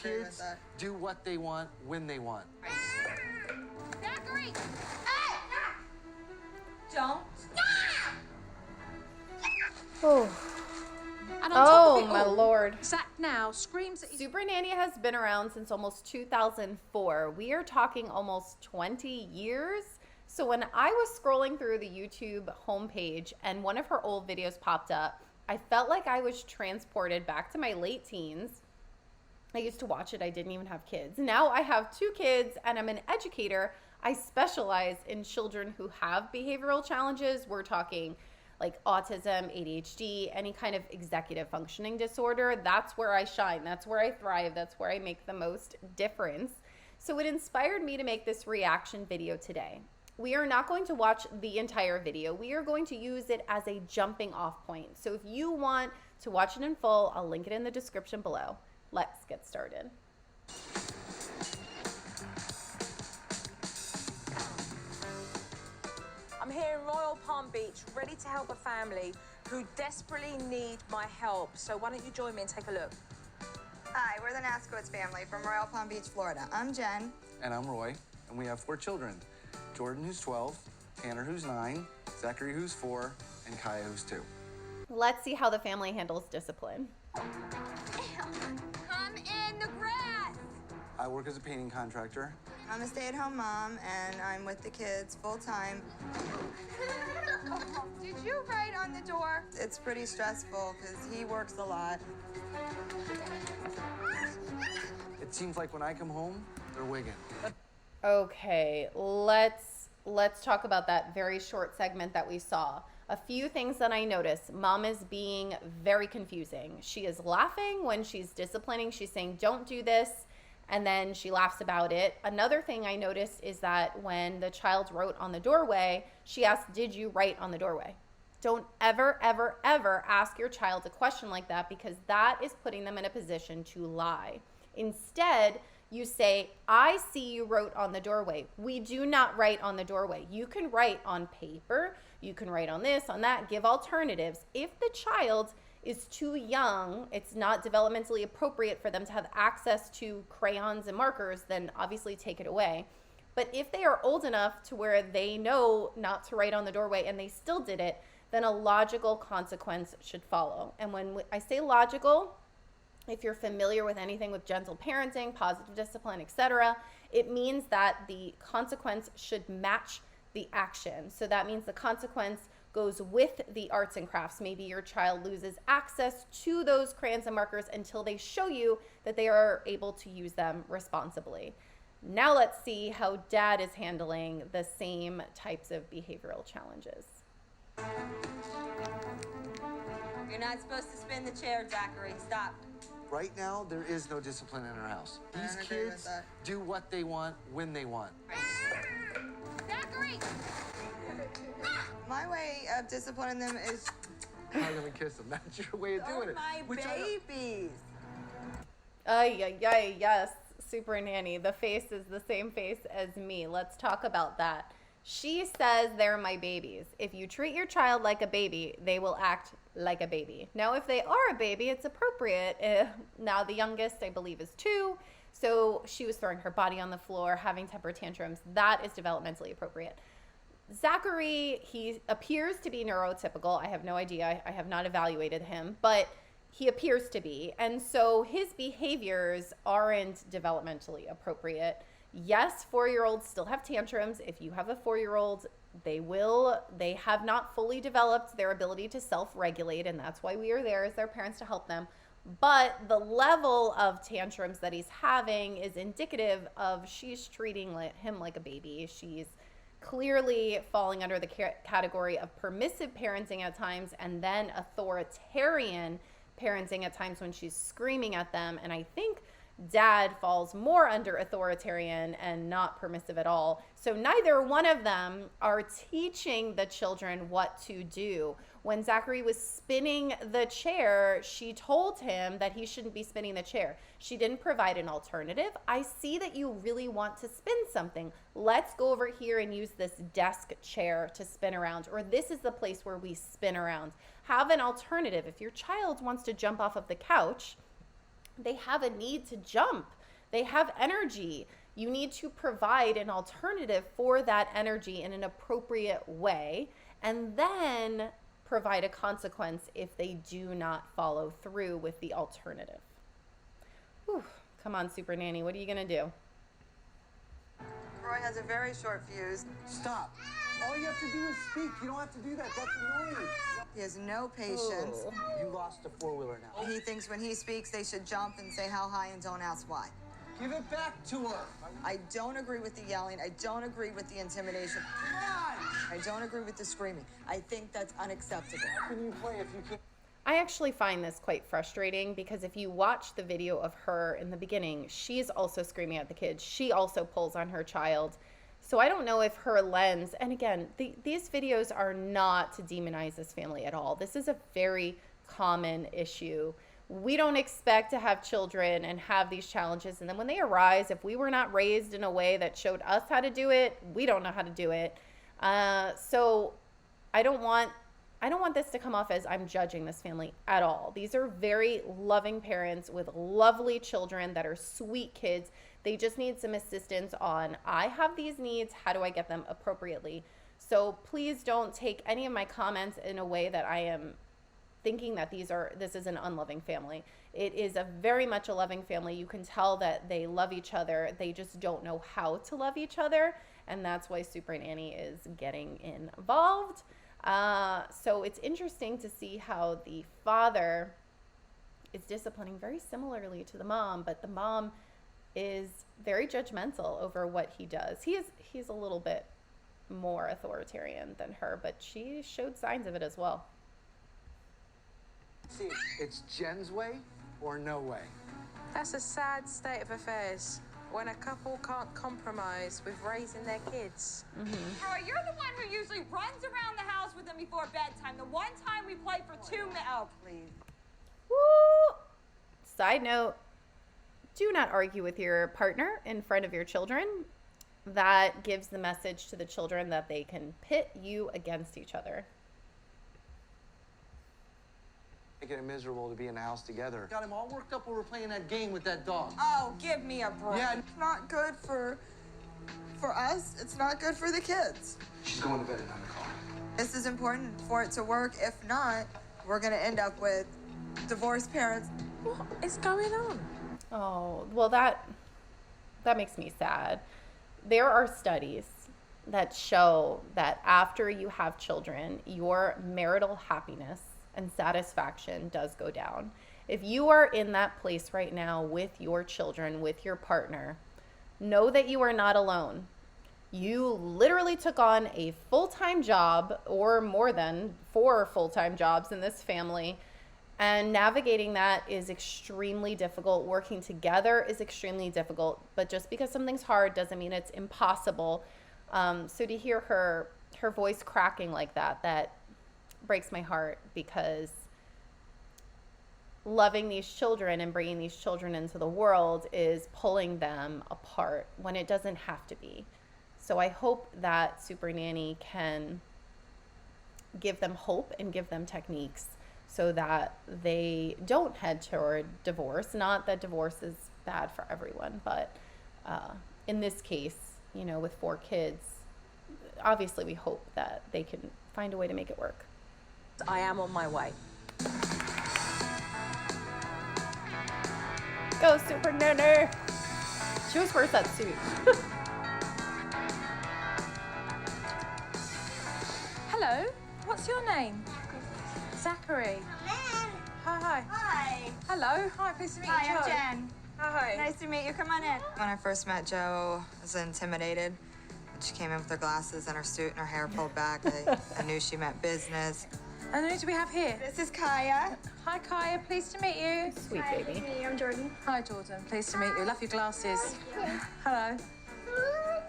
kids do what they want when they want. Zachary! Don't. Oh. And on top of it my all, Lord. Zach now screams at his... Supernanny has been around since almost 2004. We are talking almost 20 years. So when I was scrolling through the YouTube homepage and one of her old videos popped up, I felt like I was transported back to my late teens. I used to watch it. I didn't even have kids. Now I have 2 kids and I'm an educator. I specialize in children who have behavioral challenges. We're talking like autism, ADHD, any kind of executive functioning disorder. That's where I shine. That's where I thrive. That's where I make the most difference. So it inspired me to make this reaction video today. We are not going to watch the entire video. We are going to use it as a jumping off point. So if you want to watch it in full, I'll link it in the description below. Let's get started. I'm here in Royal Palm Beach, ready to help a family who desperately need my help. So why don't you join me and take a look? Hi, we're the Naskowitz family from Royal Palm Beach, Florida. I'm Jen. And I'm Roy, and we have 4 children. Jordan, who's 12, Tanner, who's 9, Zachary, who's 4, and Kaya, who's 2. Let's see how the family handles discipline. Come in the grass! I work as a painting contractor. I'm a stay-at-home mom, and I'm with the kids full-time. Did you write on the door? It's pretty stressful because he works a lot. It seems like when I come home, they're wigging. Okay, let's talk about that very short segment that we saw. A few things that I noticed. Mom is being very confusing. She is laughing when she's disciplining. She's saying, don't do this. And then she laughs about it. Another thing I noticed is that when the child wrote on the doorway, she asked, did you write on the doorway? Don't ever, ever, ever ask your child a question like that because that is putting them in a position to lie. Instead, you say, I see you wrote on the doorway. We do not write on the doorway. You can write on paper. You can write on this, on that, give alternatives. If the child is too young, it's not developmentally appropriate for them to have access to crayons and markers, then obviously take it away. But if they are old enough to where they know not to write on the doorway and they still did it, then a logical consequence should follow. And when I say logical, if you're familiar with anything with gentle parenting, positive discipline, etc., it means that the consequence should match the action. So that means the consequence goes with the arts and crafts. Maybe your child loses access to those crayons and markers until they show you that they are able to use them responsibly. Now let's see how dad is handling the same types of behavioral challenges. You're not supposed to spin the chair, Zachary. Stop. Right now, there is no discipline in our house. I These don't agree with kids that. do what they want when they want. Zachary! My way of disciplining them is... I'm gonna kiss them. That's your way of doing They're it. my Which babies. Yes, Supernanny. The face is the same face as me. Let's talk about that. She says they're my babies. If you treat your child like a baby, they will act like a baby. Now, if they are a baby, it's appropriate. Now, the youngest, I believe, is 2. So she was throwing her body on the floor, having temper tantrums. That is developmentally appropriate. Zachary, he appears to be neurotypical. I have no idea. I have not evaluated him, but he appears to be. And so his behaviors aren't developmentally appropriate. Yes, 4-year-olds still have tantrums. If you have a 4-year-old, they have not fully developed their ability to self-regulate, and that's why we are there as their parents to help them. But the level of tantrums that he's having is indicative of she's treating him like a baby. She's clearly falling under the category of permissive parenting at times and then authoritarian parenting at times when she's screaming at them. And I think dad falls more under authoritarian and not permissive at all. So neither one of them are teaching the children what to do. When Zachary was spinning the chair, she told him that he shouldn't be spinning the chair. She didn't provide an alternative. I see that you really want to spin something. Let's go over here and use this desk chair to spin around, or this is the place where we spin around. Have an alternative. If your child wants to jump off of the couch, they have a need to jump. They have energy. You need to provide an alternative for that energy in an appropriate way, and then provide a consequence if they do not follow through with the alternative. Whew. Come on, Supernanny, what are you gonna do? Roy has a very short fuse. Stop. All you have to do is speak. You don't have to do that. That's annoying. He has no patience. Oh. You lost a four-wheeler now. He thinks when he speaks, they should jump and say how high and don't ask why. Give it back to her. I don't agree with the yelling. I don't agree with the intimidation. Come on. I don't agree with the screaming. I think that's unacceptable. How can you play if you can't? I actually find this quite frustrating because if you watch the video of her in the beginning, she's also screaming at the kids. She also pulls on her child. So I don't know if her lens, and again, these videos are not to demonize this family at all. This is a very common issue. We don't expect to have children and have these challenges. And then when they arise, if we were not raised in a way that showed us how to do it, we don't know how to do it. So I don't want this to come off as I'm judging this family at all. These are very loving parents with lovely children that are sweet kids. They just need some assistance on, I have these needs, how do I get them appropriately? So please don't take any of my comments in a way that I am thinking that this is an unloving family. It is a very much a loving family. You can tell that they love each other. They just don't know how to love each other. And that's why Supernanny is getting involved. So it's interesting to see how the father is disciplining very similarly to the mom, but the mom is very judgmental over what he does. He's a little bit more authoritarian than her, but she showed signs of it as well. See, it's Jen's way or no way. That's a sad state of affairs when a couple can't compromise with raising their kids. Roy, you're the one who usually runs around the house with them before bedtime. The one time we played for 2 minutes. Oh, please. Woo! Side note, do not argue with your partner in front of your children. That gives the message to the children that they can pit you against each other. Making it miserable to be in the house together. Got him all worked up while we're playing that game with that dog. Oh, give me a break. Yeah. It's not good for us. It's not good for the kids. She's going to bed in the car. This is important for it to work. If not, we're going to end up with divorced parents. What is going on? Oh, well, that makes me sad. There are studies that show that after you have children, your marital happiness and satisfaction does go down. If you are in that place right now with your children, with your partner, know that you are not alone. You literally took on a full-time job or more than 4 full-time jobs in this family. And navigating that is extremely difficult. Working together is extremely difficult. But just because something's hard doesn't mean it's impossible. So to hear her voice cracking like that breaks my heart, because loving these children and bringing these children into the world is pulling them apart when it doesn't have to be. So I hope that Supernanny can give them hope and give them techniques so that they don't head toward divorce. Not that divorce is bad for everyone, but in this case, with 4 kids, obviously we hope that they can find a way to make it work. I am on my way. Go, Supernanny! She was first that suit. Hello, what's your name? Zachary. Hi. Hi. Hello. Hi, pleased to meet you. Hi, I'm Joe. Jen. Hi. Nice to meet you. Come on in. When I first met Joe, I was intimidated. She came in with her glasses and her suit and her hair pulled back. I knew she meant business. And who do we have here? This is Kaya. Hi, Kaya. Pleased to meet you. Sweet baby. I'm Jordan. Hi, Jordan. Pleased to meet you. Love your glasses. Hello.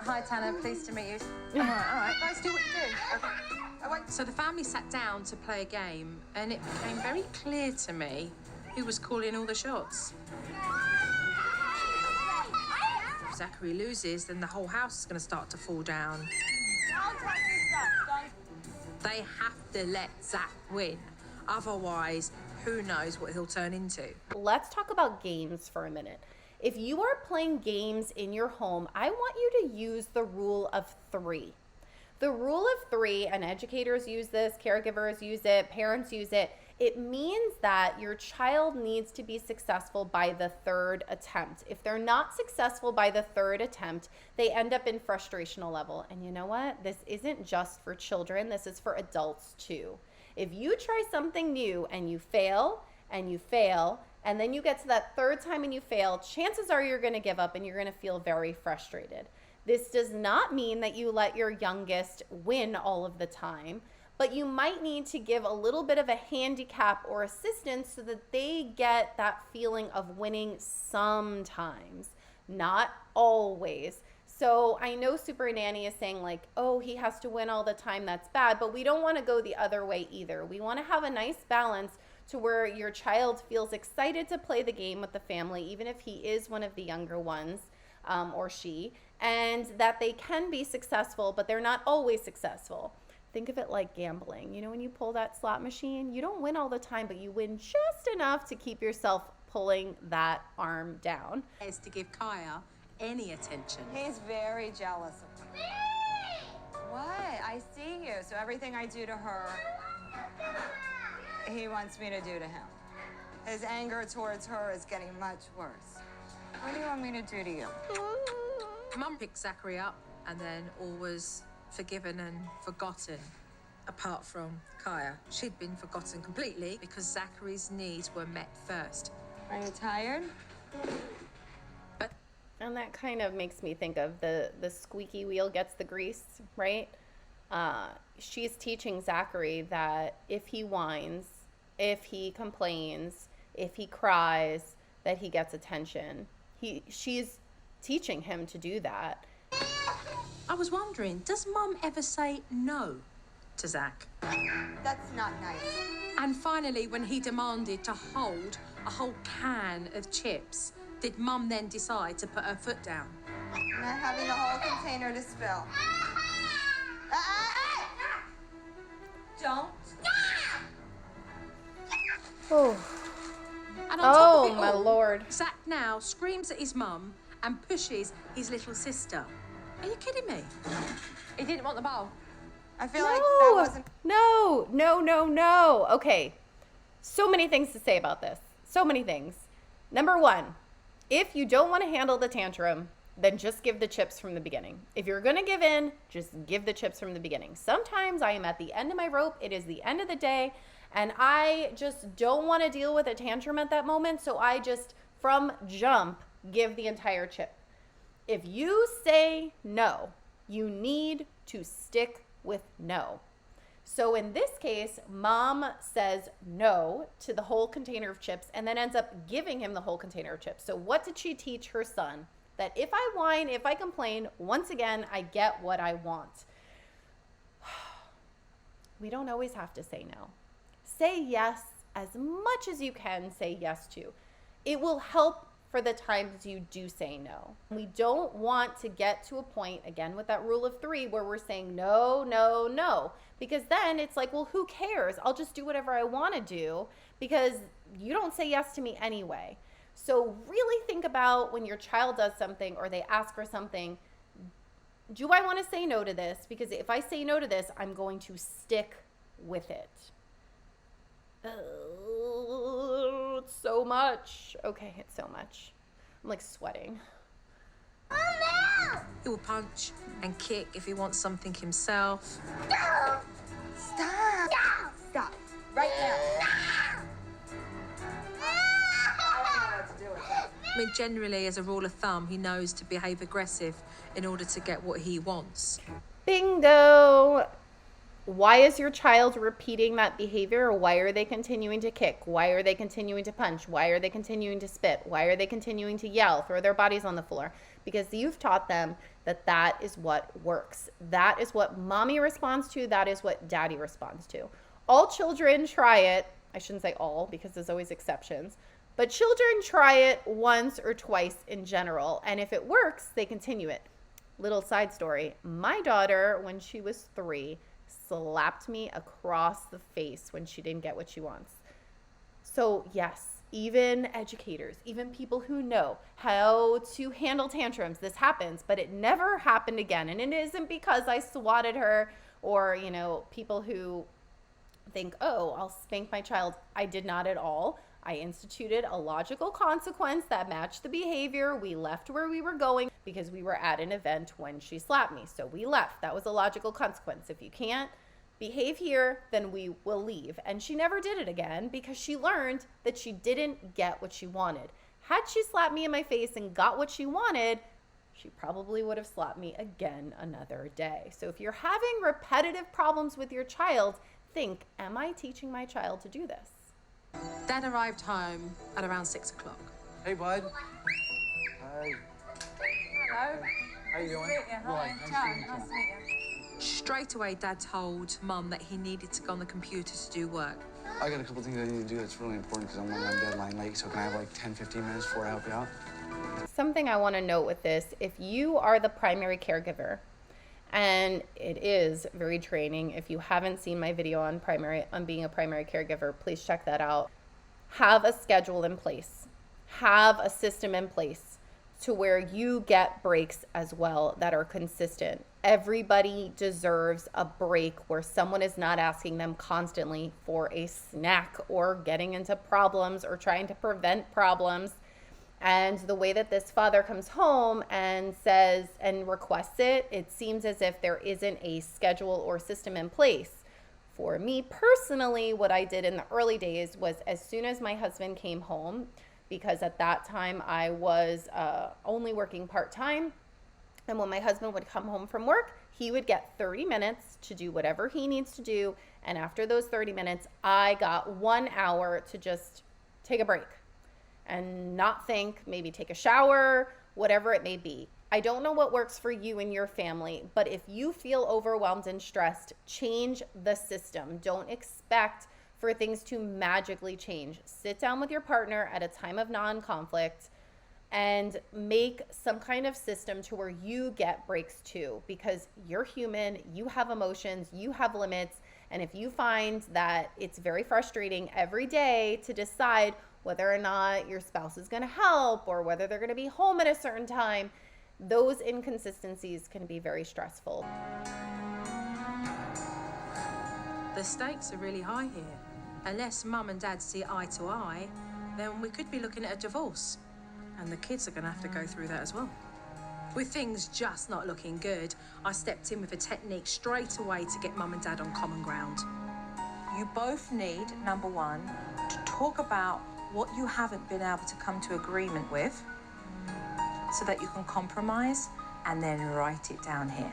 Hi, Tanner. Pleased to meet you. All right. Guys, do what you're doing. Okay. So the family sat down to play a game, and it became very clear to me who was calling all the shots. If Zachary loses, then the whole house is going to start to fall down. They have to let Zach win. Otherwise, who knows what he'll turn into. Let's talk about games for a minute. If you are playing games in your home, I want you to use the rule of 3. The rule of 3, and educators use this, caregivers use it, parents use it. It means that your child needs to be successful by the 3rd attempt. If they're not successful by the 3rd attempt, they end up in frustrational level. And you know what? This isn't just for children. This is for adults too. If you try something new and you fail, and you fail, and then you get to that 3rd time and you fail, chances are you're going to give up and you're going to feel very frustrated. This does not mean that you let your youngest win all of the time, but you might need to give a little bit of a handicap or assistance so that they get that feeling of winning sometimes, not always. So I know Supernanny is saying like, oh, he has to win all the time, that's bad, but we don't want to go the other way either. We want to have a nice balance to where your child feels excited to play the game with the family, even if he is one of the younger ones, or she, and that they can be successful, but they're not always successful. Think of it like gambling. You know, when you pull that slot machine, you don't win all the time, but you win just enough to keep yourself pulling that arm down. Is to give Kaya any attention. He's very jealous of me. What? I see you. So everything I do to her, he wants me to do to him. His anger towards her is getting much worse. What do you want me to do to you? Mum picked Zachary up and then all was forgiven and forgotten, apart from Kaya. She'd been forgotten completely because Zachary's needs were met first. Are you tired? And that kind of makes me think of the squeaky wheel gets the grease, right? She's teaching Zachary that if he whines, if he complains, if he cries, that he gets attention. She's teaching him to do that. I was wondering, does Mum ever say no to Zach? That's not nice. And finally, when he demanded to hold a whole can of chips, did Mum then decide to put her foot down? Not having the whole container to spill. Don't. Oh, And on top of it my all, Lord. Zach now screams at his mum and pushes his little sister. Are you kidding me? He didn't want the ball. I feel like that wasn't... No. Okay. So many things to say about this. So many things. Number 1, if you don't want to handle the tantrum, then just give the chips from the beginning. If you're going to give in, just give the chips from the beginning. Sometimes I am at the end of my rope. It is the end of the day, and I just don't want to deal with a tantrum at that moment, so I just, from jump, give the entire chip. If you say no, you need to stick with no. So in this case, Mom says no to the whole container of chips and then ends up giving him the whole container of chips. So what did she teach her son? That if I whine, if I complain, once again, I get what I want. We don't always have to say no. Say yes as much as you can say yes to. It will help for the times you do say no. We don't want to get to a point, again with that rule of 3, where we're saying no, because then it's like, well, who cares? I'll just do whatever I want to do because you don't say yes to me anyway. So really think about when your child does something or they ask for something, do I want to say no to this? Because if I say no to this, I'm going to stick with it. Oh, it's so much. Okay, it's so much. I'm like sweating. He will punch and kick if he wants something himself. Stop. Stop. Right now. I mean, generally, as a rule of thumb, he knows to behave aggressive in order to get what he wants. Bingo! Why is your child repeating that behavior? Why are they continuing to kick? Why are they continuing to punch? Why are they continuing to spit? Why are they continuing to yell, throw their bodies on the floor? Because you've taught them that that is what works. That is what mommy responds to. That is what daddy responds to. All children try it. I shouldn't say all because there's always exceptions. But children try it once or twice in general. And if it works, they continue it. Little side story. My daughter, when she was 3, slapped me across the face when she didn't get what she wants. So yes, even educators, even people who know how to handle tantrums, this happens, but it never happened again. And it isn't because I swatted her or, you know, people who think, oh, I'll spank my child. I did not at all. I instituted a logical consequence that matched the behavior. We left where we were going because we were at an event when she slapped me. So we left. That was a logical consequence. If you can't behave here, then we will leave. And she never did it again because she learned that she didn't get what she wanted. Had she slapped me in my face and got what she wanted, she probably would have slapped me again another day. So if you're having repetitive problems with your child, think, am I teaching my child to do this? Dad arrived home at around 6 o'clock. Hey, bud. Hi. Hello. How you doing? Hi. Nice to meet you. Straight away, Dad told Mum that he needed to go on the computer to do work. I got a couple things I need to do that's really important because I'm running on deadline late. So can I have like 10, 15 minutes before I help you out? Something I want to note with this, if you are the primary caregiver, and it is very draining. If you haven't seen my video on being a primary caregiver, please check that out. Have a schedule in place. Have a system in place to where you get breaks as well that are consistent. Everybody deserves a break where someone is not asking them constantly for a snack or getting into problems or trying to prevent problems. And the way that this father comes home and says and requests it, it seems as if there isn't a schedule or system in place. For me personally, what I did in the early days was as soon as my husband came home, because at that time I was only working part-time, and when my husband would come home from work, he would get 30 minutes to do whatever he needs to do. And after those 30 minutes, I got 1 hour to just take a break and not think, maybe take a shower, whatever it may be. I don't know what works for you and your family, but if you feel overwhelmed and stressed, change the system. Don't expect for things to magically change. Sit down with your partner at a time of non-conflict and make some kind of system to where you get breaks too, because you're human, you have emotions, you have limits, and if you find that it's very frustrating every day to decide whether or not your spouse is going to help or whether they're going to be home at a certain time, those inconsistencies can be very stressful. The stakes are really high here. Unless Mum and Dad see eye to eye, then we could be looking at a divorce. And the kids are going to have to go through that as well. With things just not looking good, I stepped in with a technique straight away to get Mum and Dad on common ground. You both need, number one, to talk about what you haven't been able to come to agreement with so that you can compromise and then write it down here.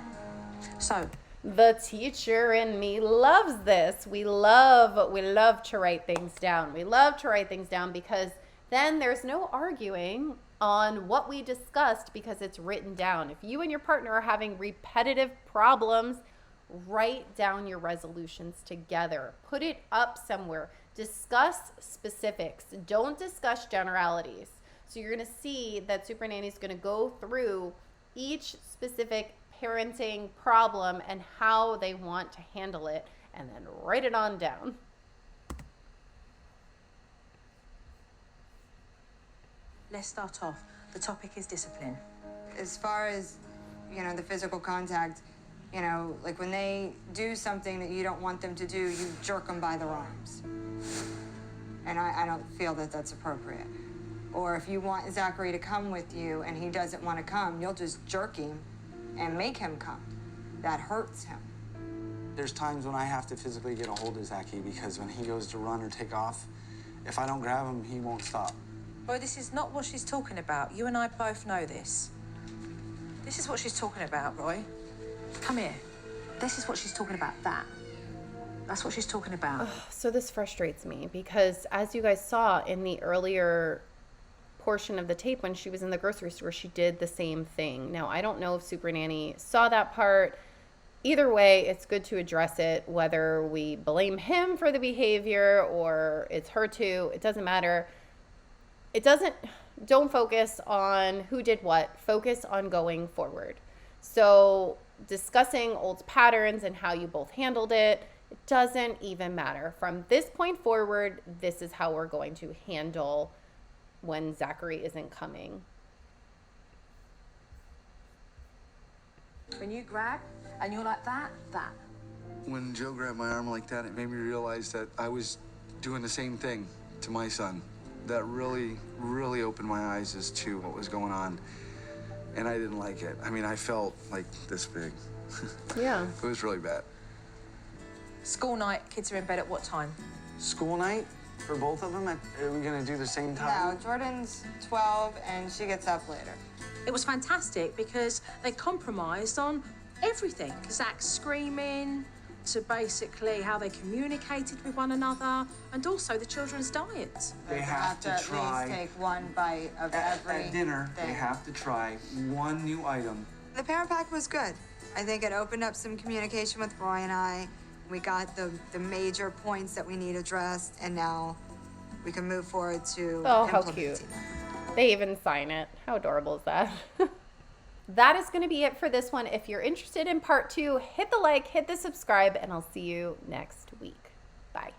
So, the teacher in me loves this. We love to write things down. We love to write things down because then there's no arguing on what we discussed because it's written down. If you and your partner are having repetitive problems, write down your resolutions together. Put it up somewhere. Discuss specifics. Don't discuss generalities. So you're going to see that Supernanny is going to go through each specific parenting problem and how they want to handle it, and then write it on down. let's start off. The topic is discipline. As far as, the physical contact, like when they do something that you don't want them to do, you jerk them by their arms. And I don't feel that that's appropriate. Or if you want Zachary to come with you and he doesn't want to come, you'll just jerk him and make him come. That hurts him. There's times when I have to physically get a hold of Zachy because when he goes to run or take off, if I don't grab him, he won't stop. Roy, this is not what she's talking about. You and I both know this. This is what she's talking about, Roy. Come here. This is what she's talking about, that. That's what she's talking about. So this frustrates me because as you guys saw in the earlier portion of the tape when she was in the grocery store, she did the same thing. Now, I don't know if Supernanny saw that part. Either way, it's good to address it, whether we blame him for the behavior or it's her too. It doesn't matter. Don't focus on who did what. Focus on going forward. So discussing old patterns and how you both handled it doesn't even matter. From this point forward, this is how we're going to handle when Zachary isn't coming. When you grab and you're like that. When Joe grabbed my arm like that, it made me realize that I was doing the same thing to my son. That really, really opened my eyes as to what was going on. And I didn't like it. I mean, I felt like this big. Yeah. It was really bad. School night, kids are in bed at what time? School night for both of them? Are we going to do the same No, time? Jordan's 12 and she gets up later. It was fantastic because they compromised on everything. Zach's screaming, to basically how they communicated with one another, and also the children's diets. They have to at try. least take one bite of every At dinner, they thing. have to try one new item. The parent pack was good. I think it opened up some communication with Roy and I. We got the major points that we need addressed, and now we can move forward to Oh, how implementing cute. them. They even sign it. How adorable is that? That is going to be it for this one. If you're interested in part 2, hit the like, hit the subscribe, and I'll see you next week. Bye.